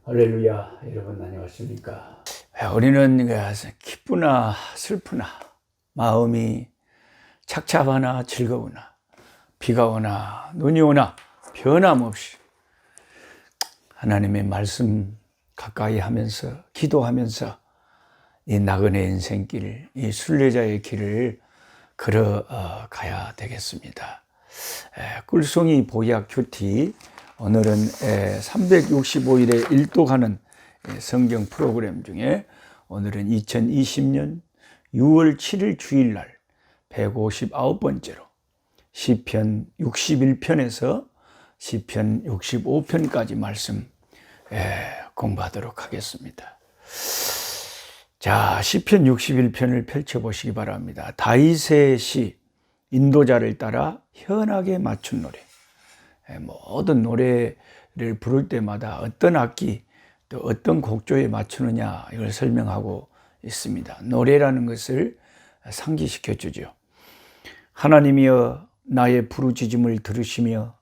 할렐루야. 여러분 안녕하십니까? 우리는 기쁘나 슬프나 마음이 착잡하나 즐거우나 비가 오나 눈이 오나 변함없이 하나님의 말씀 가까이 하면서 기도하면서 이 나그네 인생길, 이 순례자의 길을 걸어가야 되겠습니다. 꿀송이 보약 큐티, 오늘은 365일에 일독하는 성경 프로그램 중에 오늘은 2020년 6월 7일 주일날 159번째로 시편 61편에서 시편 65편까지 말씀 공부하도록 하겠습니다. 자, 시편 61편을 펼쳐보시기 바랍니다. 다윗의 시, 인도자를 따라 현악에 맞춘 노래. 모든 노래를 부를 때마다 어떤 악기 또 어떤 곡조에 맞추느냐 이걸 설명하고 있습니다. 노래라는 것을 상기시켜 주죠. 하나님이여 나의 부르짖음을 들으시며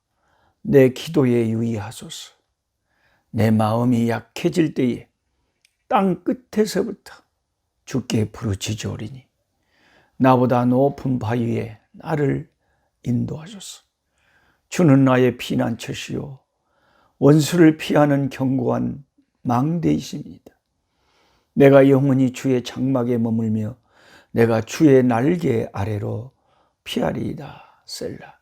내 기도에 유의하소서. 내 마음이 약해질 때에 땅 끝에서부터 주께 부르짖으오리니 나보다 높은 바위에 나를 인도하소서. 주는 나의 피난처시요 원수를 피하는 견고한 망대이십니다. 내가 영원히 주의 장막에 머물며 내가 주의 날개 아래로 피하리이다. 셀라.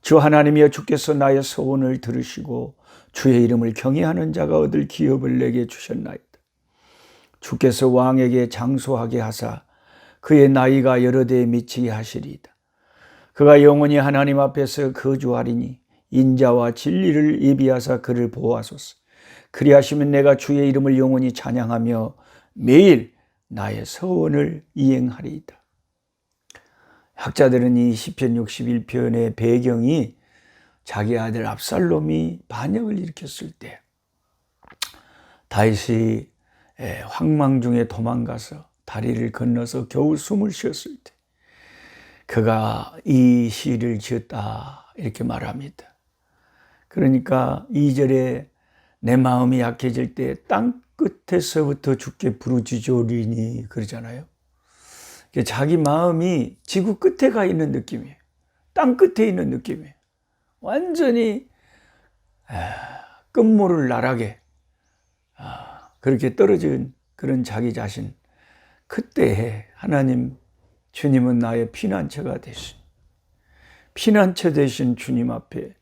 주 하나님이여 주께서 나의 소원을 들으시고 주의 이름을 경외하는 자가 얻을 기업을 내게 주셨나이다. 주께서 왕에게 장수하게 하사 그의 나이가 여러 대에 미치게 하시리이다. 그가 영원히 하나님 앞에서 거주하리니 인자와 진리를 예비하사 그를 보호하소서. 그리하시면 내가 주의 이름을 영원히 찬양하며 매일 나의 서원을 이행하리이다. 학자들은 이 시편 61편의 배경이 자기 아들 압살롬이 반역을 일으켰을 때 다윗이 황망 중에 도망가서 다리를 건너서 겨우 숨을 쉬었을 때 그가 이 시를 지었다 이렇게 말합니다. 그러니까 2절에 내 마음이 약해질 때 땅 끝에서부터 주께 부르짖으리니 그러잖아요. 자기 마음이 지구 끝에 가 있는 느낌이에요. 땅 끝에 있는 느낌이에요. 완전히 끝모를 나락에 그렇게 떨어진 그런 자기 자신, 그때에 하나님 주님은 나의 피난처가 되신, 피난처 되신 주님 앞에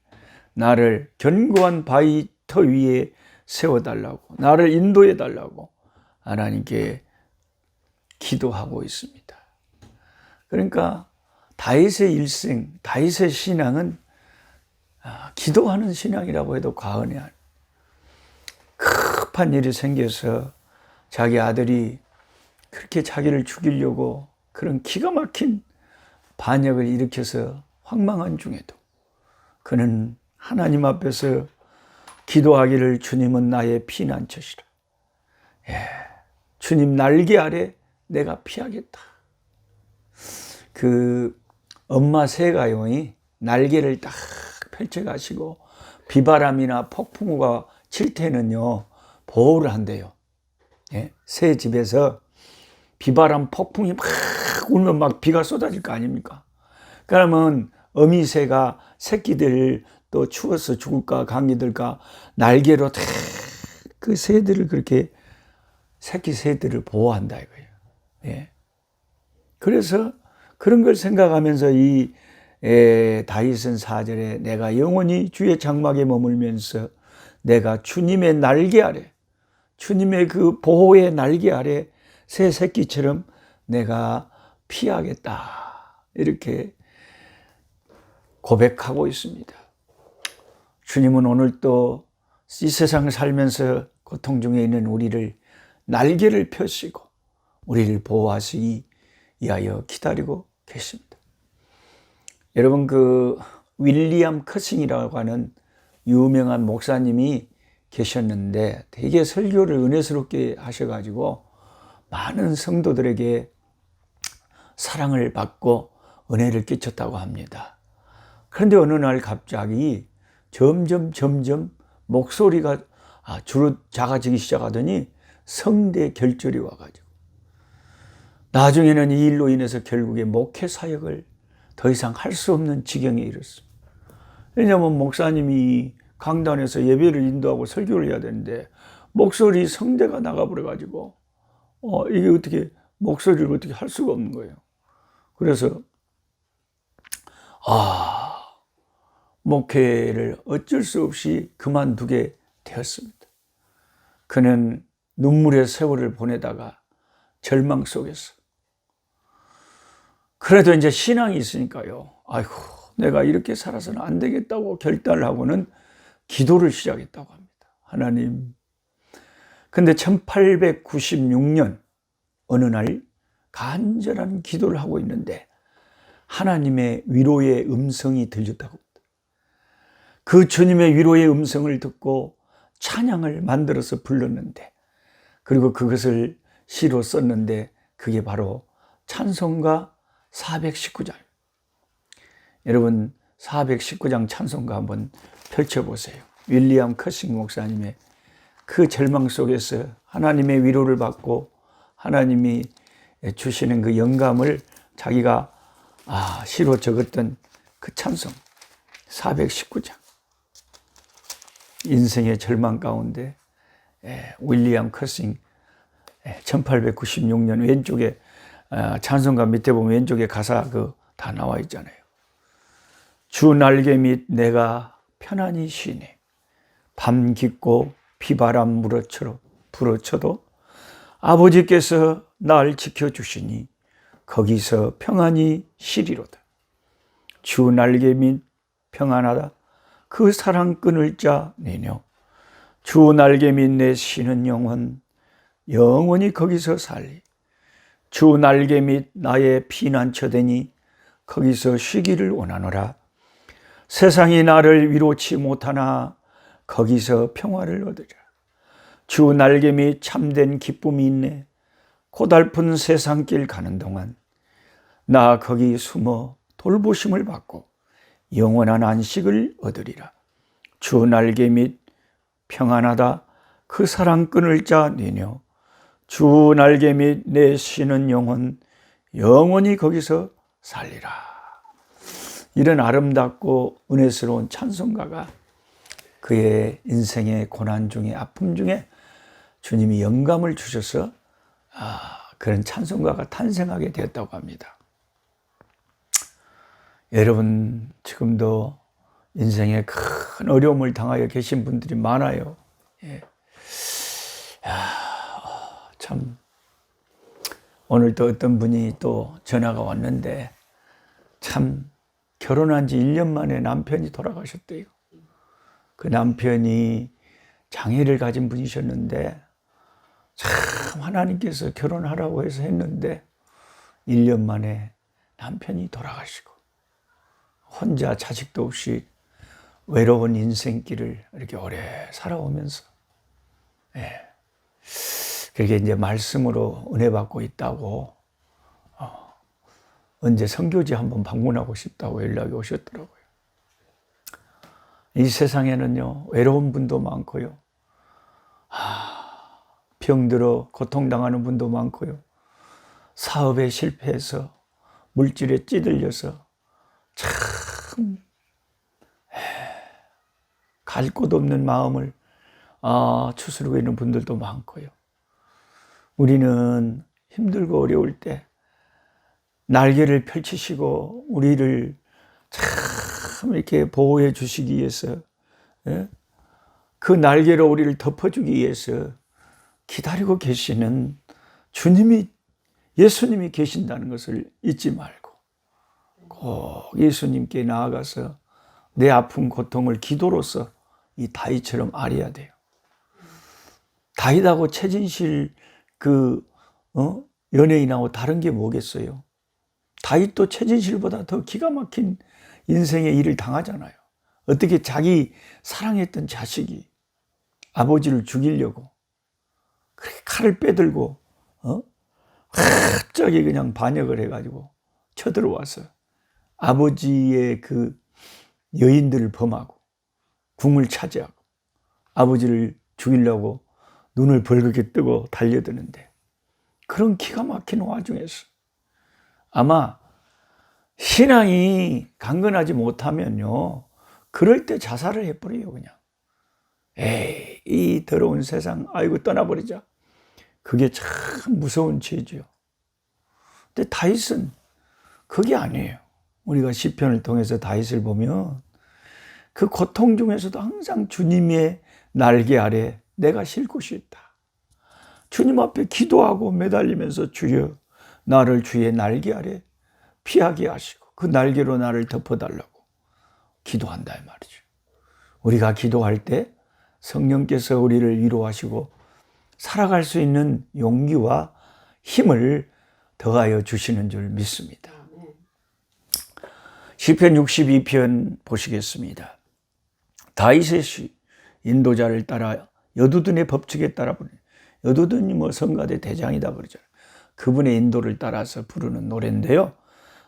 나를 견고한 바위터 위에 세워달라고, 나를 인도해달라고 하나님께 기도하고 있습니다. 그러니까 다윗의 일생, 다윗의 신앙은 기도하는 신앙이라고 해도 과언이 아니에요. 급한 일이 생겨서 자기 아들이 그렇게 자기를 죽이려고 그런 기가 막힌 반역을 일으켜서 황망한 중에도 그는 하나님 앞에서 기도하기를 주님은 나의 피난처시라. 주님 날개 아래 내가 피하겠다. 그 엄마 새가요, 날개를 딱 펼쳐가시고 비바람이나 폭풍우가 칠 때는요 보호를 한대요. 새 집에서 비바람 폭풍이 막 울면 막 비가 쏟아질 거 아닙니까? 그러면 어미새가 새끼들 또 추워서 죽을까 감기 들까 날개로 탁 그 새들을 그렇게 새끼 새들을 보호한다 이거예요. 그래서 그런 걸 생각하면서 이 다윗은 4절에 내가 영원히 주의 장막에 머물면서 내가 주님의 날개 아래, 주님의 그 보호의 날개 아래 새 새끼처럼 내가 피하겠다 이렇게 고백하고 있습니다. 주님은 오늘 또 이 세상을 살면서 고통 중에 있는 우리를 날개를 펴시고 우리를 보호하시기 위하여 기다리고 계십니다. 여러분 그 윌리엄 커싱이라고 하는 유명한 목사님이 계셨는데 되게 설교를 은혜스럽게 하셔가지고 많은 성도들에게 사랑을 받고 은혜를 끼쳤다고 합니다. 그런데 어느 날 갑자기 점점 목소리가 주로 작아지기 시작하더니 성대 결절이 와가지고 나중에는 이 일로 인해서 결국에 목회 사역을 더 이상 할 수 없는 지경에 이르렀습니다. 왜냐하면 목사님이 강단에서 예배를 인도하고 설교를 해야 되는데 목소리 성대가 나가버려가지고 이게 어떻게 목소리를 어떻게 할 수가 없는 거예요. 그래서 목회를 어쩔 수 없이 그만두게 되었습니다. 그는 눈물의 세월을 보내다가 절망 속에서 그래도 이제 신앙이 있으니까요. 아이고 내가 이렇게 살아서는 안 되겠다고 결단을 하고는 기도를 시작했다고 합니다. 하나님. 근데 1896년 어느 날 간절한 기도를 하고 있는데 하나님의 위로의 음성이 들렸다고 합니다. 그 주님의 위로의 음성을 듣고 찬양을 만들어서 불렀는데 그리고 그것을 시로 썼는데 그게 바로 찬송가 419장. 여러분 419장 찬송가 한번 펼쳐보세요. 윌리엄 커싱 목사님의 그 절망 속에서 하나님의 위로를 받고 하나님이 주시는 그 영감을 자기가 시로 적었던 그 찬송 419장. 인생의 절망 가운데 윌리엄 커싱 1896년 왼쪽에 찬송가 밑에 보면 왼쪽에 가사 다 나와 있잖아요. 주 날개 밑 내가 편안히 쉬네. 밤 깊고 비바람 불어쳐도 아버지께서 날 지켜주시니 거기서 평안히 쉬리로다. 주 날개 밑 평안하다. 그 사랑 끊을 자 내녀. 주 날개 밑 내 쉬는 영혼 영원히 거기서 살리. 주 날개 밑 나의 피난처 되니 거기서 쉬기를 원하노라. 세상이 나를 위로치 못하나 거기서 평화를 얻으라. 주 날개 밑 참된 기쁨이 있네. 고달픈 세상길 가는 동안 나 거기 숨어 돌보심을 받고 영원한 안식을 얻으리라. 주 날개 밑 평안하다. 그 사랑 끊을 자 내녀. 주 날개 밑 내 쉬는 영혼 영원히 거기서 살리라. 이런 아름답고 은혜스러운 찬송가가 그의 인생의 고난 중에 아픔 중에 주님이 영감을 주셔서 그런 찬송가가 탄생하게 되었다고 합니다. 여러분 지금도 인생에 큰 어려움을 당하여 계신 분들이 많아요. 참 오늘 또 어떤 분이 또 전화가 왔는데 참 결혼한 지 1년 만에 남편이 돌아가셨대요. 그 남편이 장애를 가진 분이셨는데 참 하나님께서 결혼하라고 해서 했는데 1년 만에 남편이 돌아가시고 혼자 자식도 없이 외로운 인생길을 이렇게 오래 살아오면서 그렇게 이제 말씀으로 은혜 받고 있다고 언제 선교지 한번 방문하고 싶다고 연락이 오셨더라고요. 이 세상에는요 외로운 분도 많고요 병들어 고통당하는 분도 많고요 사업에 실패해서 물질에 찌들려서 참 갈 곳 없는 마음을 추스르고 있는 분들도 많고요. 우리는 힘들고 어려울 때 날개를 펼치시고 우리를 참 이렇게 보호해 주시기 위해서 그 날개로 우리를 덮어주기 위해서 기다리고 계시는 예수님이 계신다는 것을 잊지 말고 꼭 예수님께 나아가서 내 아픈 고통을 기도로서 이 다윗처럼 앓아야 돼요. 다윗하고 최진실 연예인하고 다른 게 뭐겠어요? 다윗도 최진실보다 더 기가 막힌 인생의 일을 당하잖아요. 어떻게 자기 사랑했던 자식이 아버지를 죽이려고 그렇게 칼을 빼들고 갑자기 그냥 반역을 해가지고 쳐들어와서 아버지의 그 여인들을 범하고 궁을 차지하고 아버지를 죽이려고 눈을 벌겋게 뜨고 달려드는데, 그런 기가 막힌 와중에서 아마 신앙이 강건하지 못하면요, 그럴 때 자살을 해버려요. 그냥 에이, 이 더러운 세상, 아이고 떠나버리자. 그게 참 무서운 죄죠. 근데 다윗은 그게 아니에요. 우리가 시편을 통해서 다윗을 보면 그 고통 중에서도 항상 주님의 날개 아래 내가 쉴 곳이 있다. 주님 앞에 기도하고 매달리면서 주여 나를 주의 날개 아래 피하게 하시고 그 날개로 나를 덮어달라고 기도한다 이 말이죠. 우리가 기도할 때 성령께서 우리를 위로하시고 살아갈 수 있는 용기와 힘을 더하여 주시는 줄 믿습니다. 시편 62편 보시겠습니다. 다윗의 시, 인도자를 따라 여두둔의 법칙에 따라 부르는, 여두둔이 뭐 성가대 대장이다 그러잖아요. 그분의 인도를 따라서 부르는 노래인데요.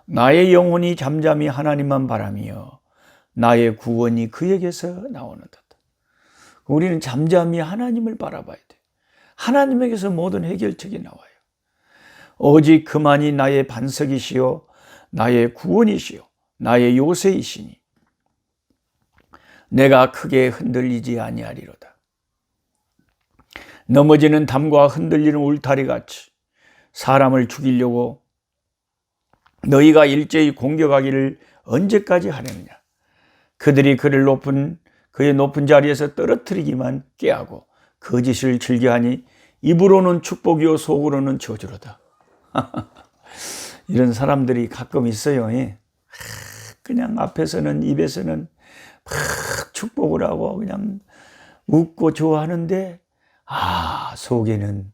나의 영혼이 잠잠히 하나님만 바라며 나의 구원이 그에게서 나오는도다. 우리는 잠잠히 하나님을 바라봐야 돼. 하나님에게서 모든 해결책이 나와요. 오직 그만이 나의 반석이시요 나의 구원이시요 나의 요새이시니 내가 크게 흔들리지 아니하리로다. 넘어지는 담과 흔들리는 울타리같이 사람을 죽이려고 너희가 일제히 공격하기를 언제까지 하려느냐. 그들이 그의 높은 자리에서 떨어뜨리기만 꾀하고 거짓을 즐겨하니 입으로는 축복이요 속으로는 저주로다. 이런 사람들이 가끔 있어요. 그냥 앞에서는 입에서는 막 축복을 하고 그냥 웃고 좋아하는데 속에는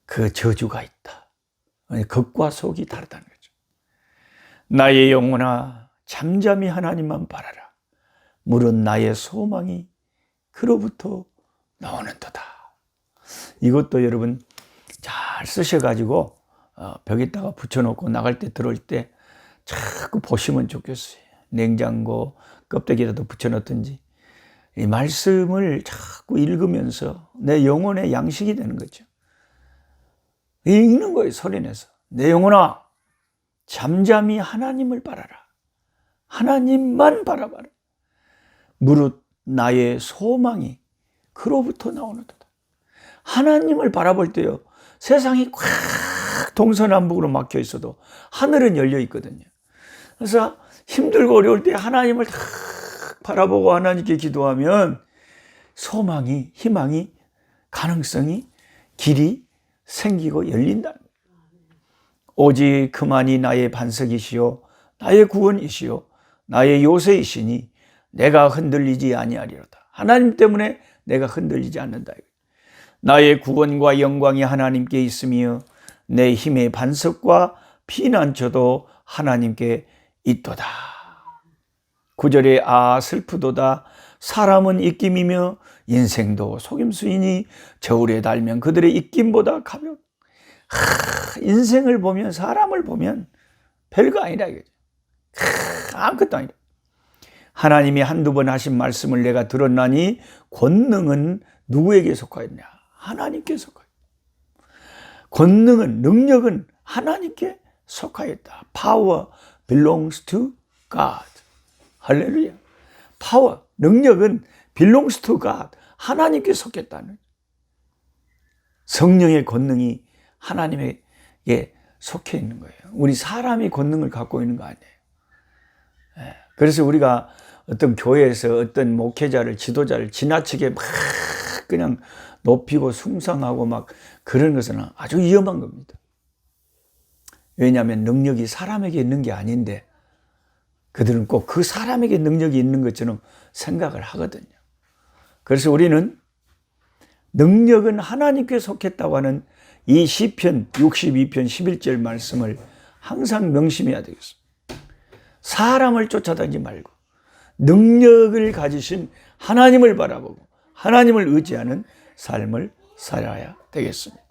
그 저주가 있다. 겉과 속이 다르다는 거죠. 나의 영혼아 잠잠히 하나님만 바라라. 물은 나의 소망이 그로부터 나오는도다. 이것도 여러분 잘 쓰셔가지고 벽에다가 붙여놓고 나갈 때 들어올 때 자꾸 보시면 좋겠어요. 냉장고 껍데기라도 붙여놓든지 이 말씀을 자꾸 읽으면서 내 영혼의 양식이 되는 거죠. 읽는 거예요. 소리내서. 내 영혼아 잠잠히 하나님을 바라라. 하나님만 바라봐라. 무릇 나의 소망이 그로부터 나오는도다. 하나님을 바라볼 때요, 세상이 꽉 동서남북으로 막혀 있어도 하늘은 열려 있거든요. 그래서 힘들고 어려울 때 하나님을 딱 바라보고 하나님께 기도하면 소망이, 희망이, 가능성이, 길이 생기고 열린다. 오직 그만이 나의 반석이시요 나의 구원이시요 나의 요새이시니 내가 흔들리지 아니하리로다. 하나님 때문에 내가 흔들리지 않는다. 나의 구원과 영광이 하나님께 있으며 내 힘의 반석과 피난처도 하나님께 있도다. 9절에 슬프도다. 사람은 입김이며 인생도 속임수이니 저울에 달면 그들의 입김보다 가벼워. 인생을 보면, 사람을 보면 별거 아니라 이거죠. 아무것도 아니라. 하나님이 한두 번 하신 말씀을 내가 들었나니 권능은 누구에게 속하였냐? 하나님께 속하였다. 권능은, 능력은 하나님께 속하였다. Power belongs to God. 할렐루야. Power, 능력은 belongs to God. 하나님께 속했다는. 성령의 권능이 하나님에게 속해 있는 거예요. 우리 사람이 권능을 갖고 있는 거 아니에요. 그래서 우리가 어떤 교회에서 어떤 목회자를, 지도자를 지나치게 막 그냥 높이고 숭상하고 막 그런 것은 아주 위험한 겁니다. 왜냐하면 능력이 사람에게 있는 게 아닌데 그들은 꼭 그 사람에게 능력이 있는 것처럼 생각을 하거든요. 그래서 우리는 능력은 하나님께 속했다고 하는 이 시편 62편 11절 말씀을 항상 명심해야 되겠습니다. 사람을 쫓아다니지 말고 능력을 가지신 하나님을 바라보고 하나님을 의지하는 삶을 살아야 되겠습니다.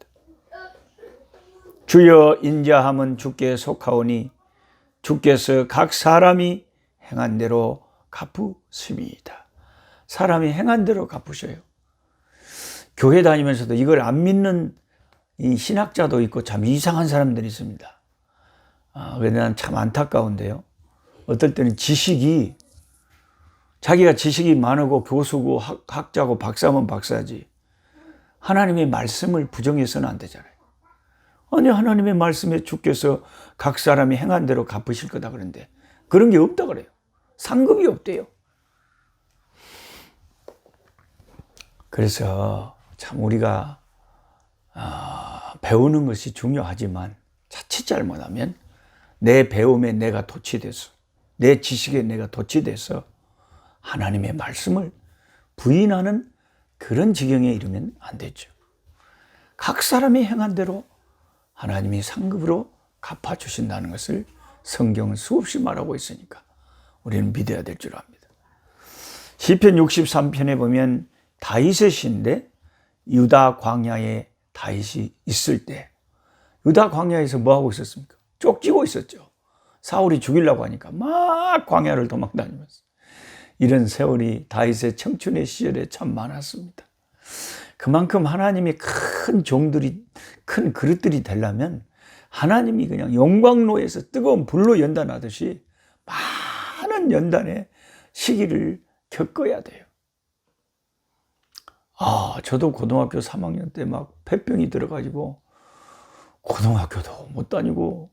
주여 인자함은 주께 속하오니 주께서 각 사람이 행한 대로 갚으심이이다. 사람이 행한 대로 갚으셔요. 교회 다니면서도 이걸 안 믿는 이 신학자도 있고 참 이상한 사람들이 있습니다. 그래서 난 참 안타까운데요. 어떨 때는 자기가 지식이 많고 교수고 학자고 박사면 박사지, 하나님의 말씀을 부정해서는 안 되잖아요. 아니, 하나님의 말씀에 주께서 각 사람이 행한 대로 갚으실 거다 그러는데 그런 게 없다 그래요. 상급이 없대요. 그래서 참 우리가 배우는 것이 중요하지만 자칫 잘못하면 내 배움에 내가 도취돼서, 내 지식에 내가 도취돼서 하나님의 말씀을 부인하는 그런 지경에 이르면 안 되죠. 각 사람이 행한 대로 하나님이 상급으로 갚아주신다는 것을 성경은 수없이 말하고 있으니까 우리는 믿어야 될 줄 압니다. 시편 63편에 보면 다윗의 시인데, 유다 광야에 다윗이 있을 때 유다 광야에서 뭐 하고 있었습니까? 쫓기고 있었죠. 사울이 죽이려고 하니까 막 광야를 도망다니면서. 이런 세월이 다윗의 청춘의 시절에 참 많았습니다. 그만큼 하나님이 큰 종들이, 큰 그릇들이 되려면 하나님이 그냥 용광로에서 뜨거운 불로 연단하듯이 많은 연단의 시기를 겪어야 돼요. 저도 고등학교 3학년 때 막 폐병이 들어가지고 고등학교도 못 다니고,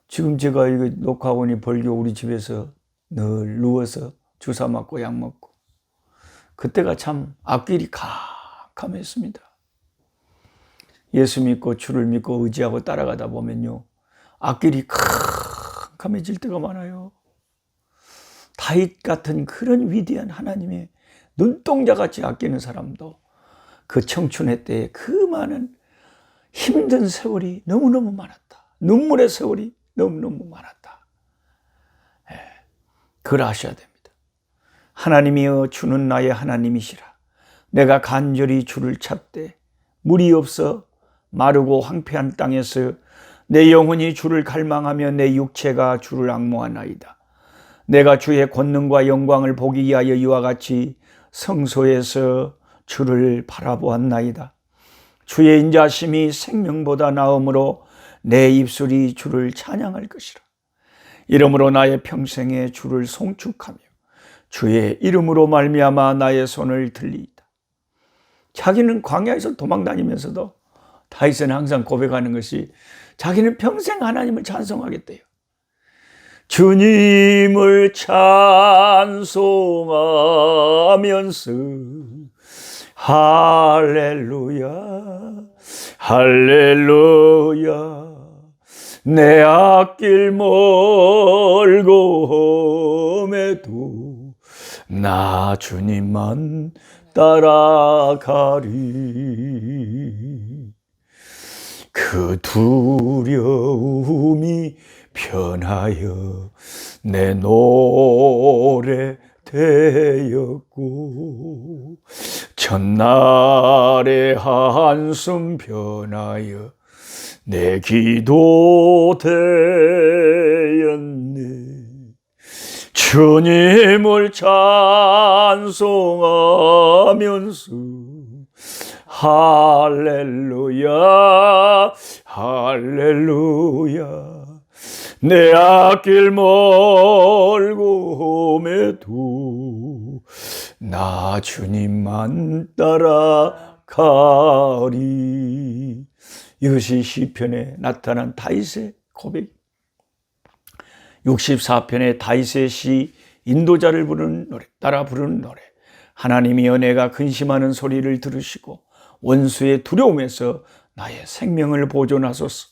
지금 제가 이거 녹화원이 벌교 우리 집에서 늘 누워서 주사 맞고 약 먹고, 그때가 참 앞길이 캄캄했습니다. 예수 믿고 주를 믿고 의지하고 따라가다 보면요, 앞길이 캄캄해질 때가 많아요. 다윗 같은 그런 위대한 하나님의 눈동자같이 아끼는 사람도 그 청춘의 때에 그 많은 힘든 세월이 너무너무 많았다. 눈물의 세월이 너무너무 많았다. 그걸 아셔야 됩니다. 하나님이여, 주는 나의 하나님이시라. 내가 간절히 주를 찾되 물이 없어 마르고 황폐한 땅에서 내 영혼이 주를 갈망하며 내 육체가 주를 앙모하나이다. 내가 주의 권능과 영광을 보기 위하여 이와 같이 성소에서 주를 바라보았나이다. 주의 인자심이 생명보다 나음으로 내 입술이 주를 찬양할 것이라. 이러므로 나의 평생에 주를 송축하며 주의 이름으로 말미암아 나의 손을 들리이다. 자기는 광야에서 도망다니면서도 다윗은 항상 고백하는 것이, 자기는 평생 하나님을 찬송하겠대요. 주님을 찬송하면서 할렐루야 할렐루야, 내 앞길 멀고 험해도 나 주님만 따라가리. 그 두려움이 편하여 내 노래 되었고, 첫날의 한숨 변하여 내 기도 되었네. 주님을 찬송하면서 할렐루야 할렐루야, 내 앞길 멀고 험해도 나 주님만 따라가리. 이것이 시편에 나타난 다윗의 고백. 64편의 다윗의 시, 인도자를 부르는 노래, 따라 부르는 노래. 하나님이 내가 근심하는 소리를 들으시고 원수의 두려움에서 나의 생명을 보존하소서.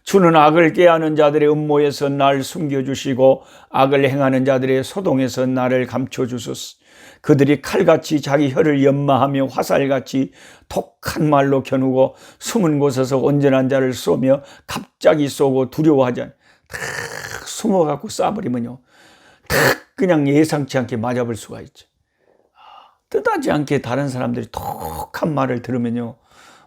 주는 악을 꾀하는 자들의 음모에서 날 숨겨주시고 악을 행하는 자들의 소동에서 나를 감춰주소서. 그들이 칼같이 자기 혀를 연마하며 화살같이 독한 말로 겨누고 숨은 곳에서 온전한 자를 쏘며 갑자기 쏘고 두려워하지 않아. 탁 숨어갖고 쏴버리면요, 탁 그냥 예상치 않게 맞아볼 수가 있죠. 뜻하지 않게 다른 사람들이 독한 말을 들으면요,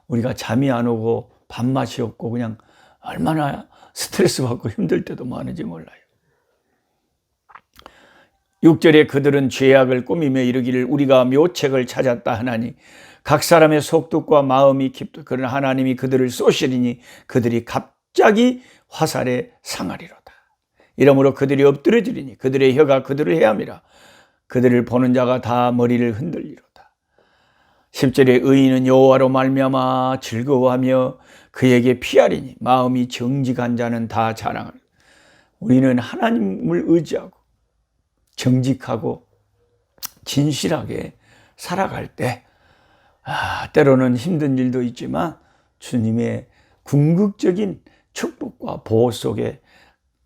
우리가 잠이 안 오고 밥맛이 없고 그냥 얼마나 스트레스 받고 힘들 때도 많은지 몰라요. 6절에 그들은 죄악을 꾸미며 이르기를 우리가 묘책을 찾았다 하나니 각 사람의 속뜻과 마음이 깊도 그러나 하나님이 그들을 쏘시리니 그들이 갑자기 화살에 상하리로다. 이러므로 그들이 엎드러지리니 그들의 혀가 그들을 헤함이라. 그들을 보는 자가 다 머리를 흔들리로다. 10절에 의인은 여호와로 말미암아 즐거워하며 그에게 피하리니 마음이 정직한 자는 다 자랑하리라. 우리는 하나님을 의지하고 정직하고 진실하게 살아갈 때 때로는 힘든 일도 있지만 주님의 궁극적인 축복과 보호 속에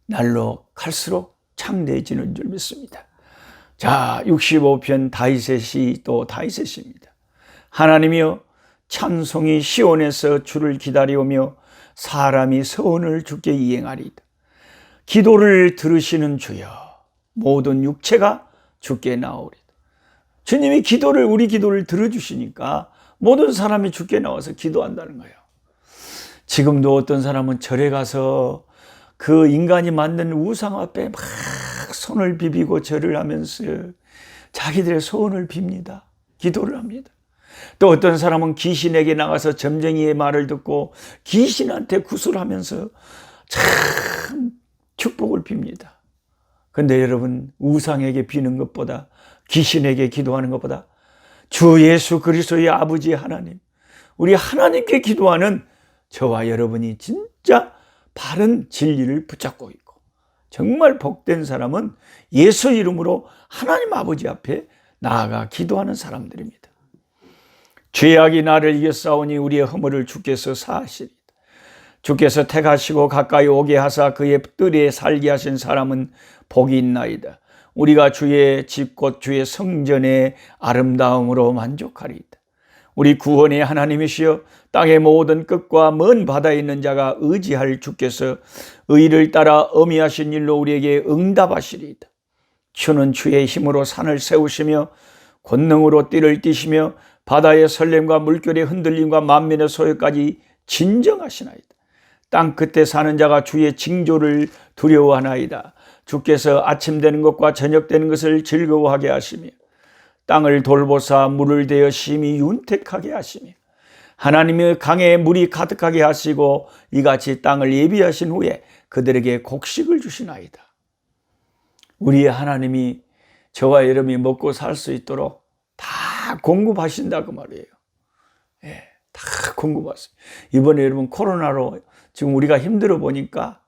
날로 갈수록 창대해지는 줄 믿습니다. 자, 65편 다윗의 시 또 다윗의 시입니다. 하나님이여 찬송이 시온에서 주를 기다리오며 사람이 서원을 주께 이행하리이다. 기도를 들으시는 주여 모든 육체가 주께 나오리다. 주님이 우리 기도를 들어주시니까 모든 사람이 주께 나와서 기도한다는 거예요. 지금도 어떤 사람은 절에 가서 그 인간이 만든 우상 앞에 막 손을 비비고 절을 하면서 자기들의 소원을 빕니다. 기도를 합니다. 또 어떤 사람은 귀신에게 나가서 점쟁이의 말을 듣고 귀신한테 구슬하면서 참 축복을 빕니다. 그런데 여러분, 우상에게 비는 것보다, 귀신에게 기도하는 것보다 주 예수 그리스도의 아버지 하나님, 우리 하나님께 기도하는 저와 여러분이 진짜 바른 진리를 붙잡고 있고 정말 복된 사람은 예수 이름으로 하나님 아버지 앞에 나아가 기도하는 사람들입니다. 죄악이 나를 이겨싸우니 우리의 허물을 주께서 사하시리다. 주께서 택하시고 가까이 오게 하사 그의 뜰에 살게 하신 사람은 복이 있나이다. 우리가 주의 집 곧 주의 성전의 아름다움으로 만족하리이다. 우리 구원의 하나님이시여 땅의 모든 끝과 먼 바다에 있는 자가 의지할 주께서 의를 따라 어미하신 일로 우리에게 응답하시리이다. 주는 주의 힘으로 산을 세우시며 권능으로 띠를 띠시며 바다의 설렘과 물결의 흔들림과 만민의 소요까지 진정하시나이다. 땅 끝에 사는 자가 주의 징조를 두려워하나이다. 주께서 아침 되는 것과 저녁 되는 것을 즐거워하게 하시며 땅을 돌보사 물을 대어 심히 윤택하게 하시며 하나님의 강에 물이 가득하게 하시고 이같이 땅을 예비하신 후에 그들에게 곡식을 주시나이다. 우리의 하나님이 저와 여러분이 먹고 살 수 있도록 다 공급하신다고 말이에요. 예, 다 공급하세요. 이번에 여러분 코로나로 지금 우리가 힘들어 보니까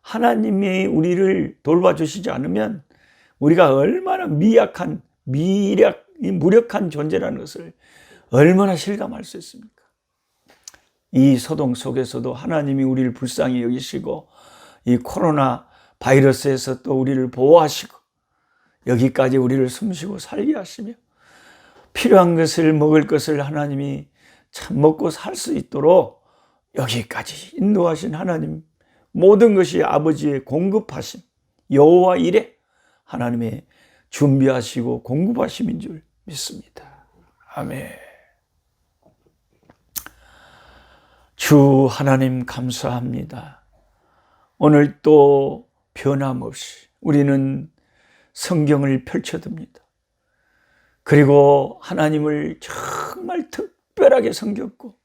하나님이 우리를 돌봐주시지 않으면 우리가 얼마나 무력한 존재라는 것을 얼마나 실감할 수 있습니까? 이 소동 속에서도 하나님이 우리를 불쌍히 여기시고 이 코로나 바이러스에서 또 우리를 보호하시고 여기까지 우리를 숨쉬고 살게 하시며 필요한 것을 먹을 것을 하나님이 참 먹고 살 수 있도록 여기까지 인도하신 하나님, 모든 것이 아버지의 공급하심, 여호와 이레 하나님의 준비하시고 공급하심인 줄 믿습니다. 아멘. 주 하나님 감사합니다. 오늘 또 변함없이 우리는 성경을 펼쳐듭니다. 그리고 하나님을 정말 특별하게 섬겼고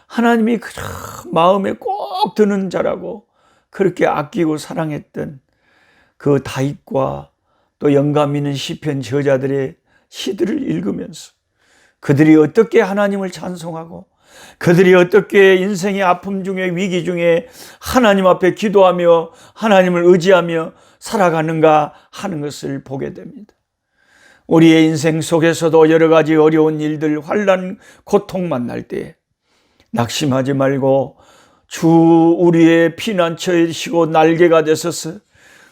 하나님이 그 마음에 꼭 드는 자라고 그렇게 아끼고 사랑했던 그 다윗과 또 영감 있는 시편 저자들의 시들을 읽으면서 그들이 어떻게 하나님을 찬송하고 그들이 어떻게 인생의 아픔 중에 위기 중에 하나님 앞에 기도하며 하나님을 의지하며 살아가는가 하는 것을 보게 됩니다. 우리의 인생 속에서도 여러 가지 어려운 일들, 환난, 고통 만날 때 낙심하지 말고 주 우리의 피난처이시고 날개가 되셔서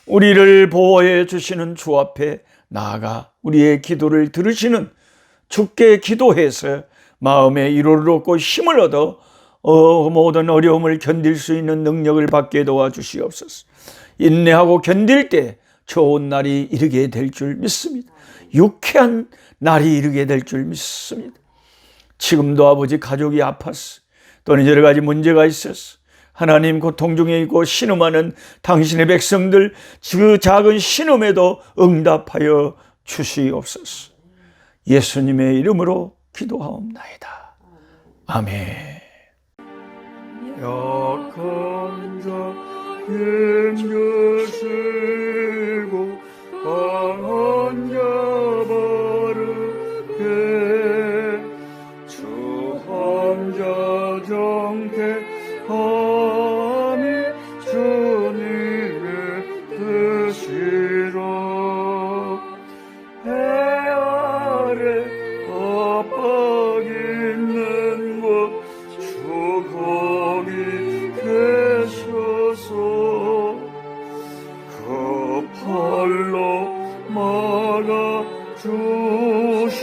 우리를 보호해 주시는 주 앞에 나아가 우리의 기도를 들으시는 주께 기도해서 마음에 위로를 얻고 힘을 얻어 모든 어려움을 견딜 수 있는 능력을 받게 도와주시옵소서. 인내하고 견딜 때 좋은 날이 이르게 될 줄 믿습니다. 유쾌한 날이 이르게 될 줄 믿습니다. 지금도 아버지 가족이 아팠어. 또는 여러 가지 문제가 있었어. 하나님 고통 중에 있고 신음하는 당신의 백성들 그 작은 신음에도 응답하여 주시옵소서. 예수님의 이름으로 기도하옵나이다. 아멘. 약한 자 힘주시고 강한 자 바르게 주 황자 정케함이 주님의 뜻이라 해 아래 압박 있는 곳 주 거기 계셔서 그 팔로 막아 주시